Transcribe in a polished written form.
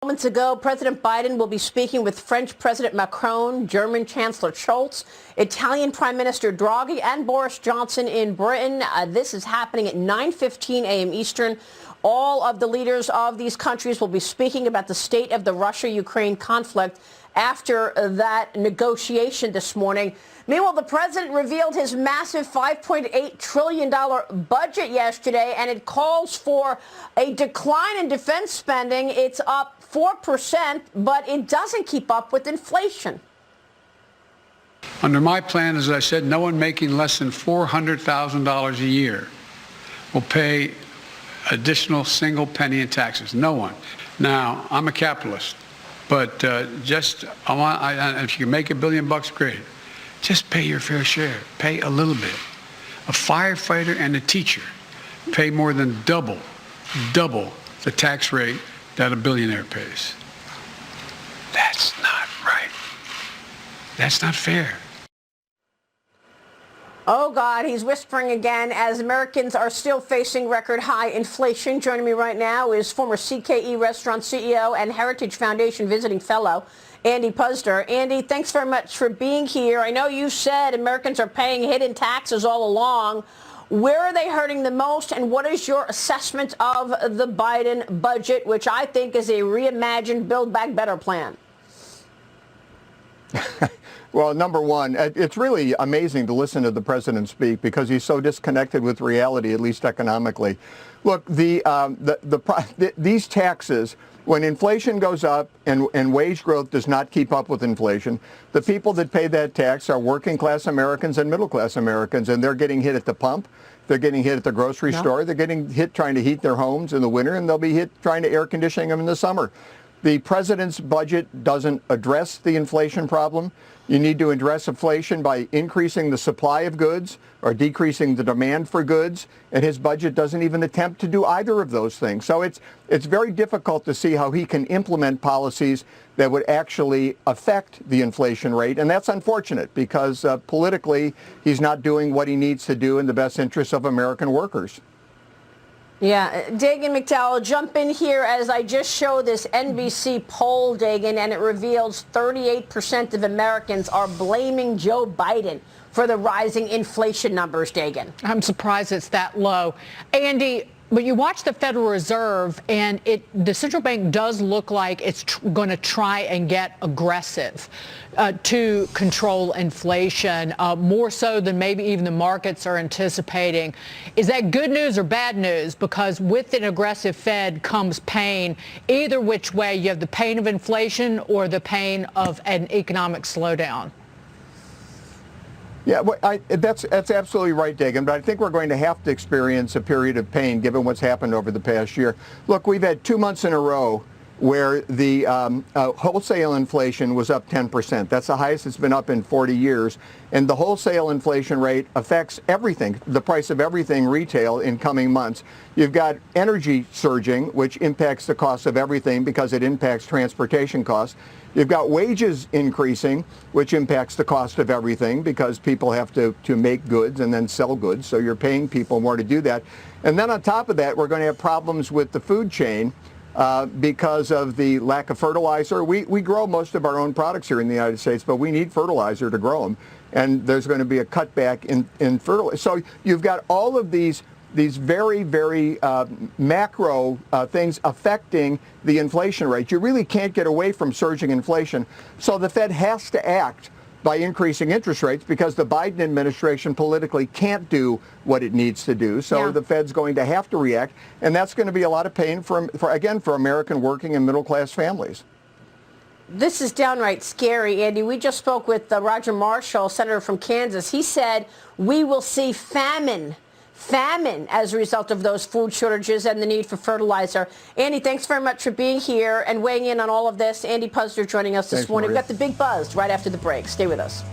Moments ago, President Biden will be speaking with French President Macron, German Chancellor Scholz, Italian Prime Minister Draghi, and Boris Johnson in Britain. This is happening at 9:15 a.m. Eastern. All of the leaders of these countries will be speaking about the state of the Russia-Ukraine conflict after that negotiation this morning. Meanwhile, the president revealed his massive $5.8 trillion budget yesterday, and it calls for a decline in defense spending. It's up 4%, but it doesn't keep up with inflation. Under my plan, as I said, no one making less than $400,000 a year will pay additional single penny in taxes. No one. Now, I'm a capitalist, but if you can make $1 billion, great. Just pay your fair share. Pay a little bit. A firefighter and a teacher pay more than double the tax rate that a billionaire pays. That's not right. That's not fair. Oh, God, he's whispering again as Americans are still facing record high inflation. Joining me right now is former CKE Restaurant CEO and Heritage Foundation visiting fellow, Andy Puzder. Andy, thanks very much for being here. I know you said Americans are paying hidden taxes all along. Where are they hurting the most, and what is your assessment of the Biden budget, which I think is a reimagined Build Back Better plan? Well, number one, it's really amazing to listen to the president speak because he's so disconnected with reality, at least economically. Look, these taxes, when inflation goes up and wage growth does not keep up with inflation, the people that pay that tax are working class Americans and middle class Americans, and they're getting hit at the pump. They're getting hit at the grocery store. They're getting hit trying to heat their homes in the winter, and they'll be hit trying to air conditioning them in the summer. The president's budget doesn't address the inflation problem. You need to address inflation by increasing the supply of goods or decreasing the demand for goods, and his budget doesn't even attempt to do either of those things. So it's very difficult to see how he can implement policies that would actually affect the inflation rate, and that's unfortunate because politically he's not doing what he needs to do in the best interests of American workers. Yeah, Dagan McDowell, jump in here as I just show this NBC poll, Dagan, and it reveals 38% of Americans are blaming Joe Biden for the rising inflation numbers, Dagan. I'm surprised it's that low. Andy, but you watch the Federal Reserve, and the central bank does look like it's going to try and get aggressive to control inflation, more so than maybe even the markets are anticipating. Is that good news or bad news? Because with an aggressive Fed comes pain. Either which way, you have the pain of inflation or the pain of an economic slowdown. Yeah, well, that's absolutely right, Dagan, but I think we're going to have to experience a period of pain given what's happened over the past year. Look, we've had 2 months in a row where the wholesale inflation was up 10%. That's the highest it's been up in 40 years. And the wholesale inflation rate affects everything, the price of everything retail in coming months. You've got energy surging, which impacts the cost of everything because it impacts transportation costs. You've got wages increasing, which impacts the cost of everything because people have to make goods and then sell goods. So you're paying people more to do that. And then on top of that, we're going to have problems with the food chain because of the lack of fertilizer. We grow most of our own products here in the United States, but we need fertilizer to grow them. And there's going to be a cutback in fertilizer. So you've got all of these very, very macro things affecting the inflation rate. You really can't get away from surging inflation. So the Fed has to act by increasing interest rates because the Biden administration politically can't do what it needs to do. So the Fed's going to have to react. And that's going to be a lot of pain for American working and middle class families. This is downright scary, Andy. We just spoke with Roger Marshall, senator from Kansas. He said we will see famine as a result of those food shortages and the need for fertilizer. Andy, thanks very much for being here and weighing in on all of this. Andy Puzder joining us this morning. We've got the Big Buzz right after the break. Stay with us.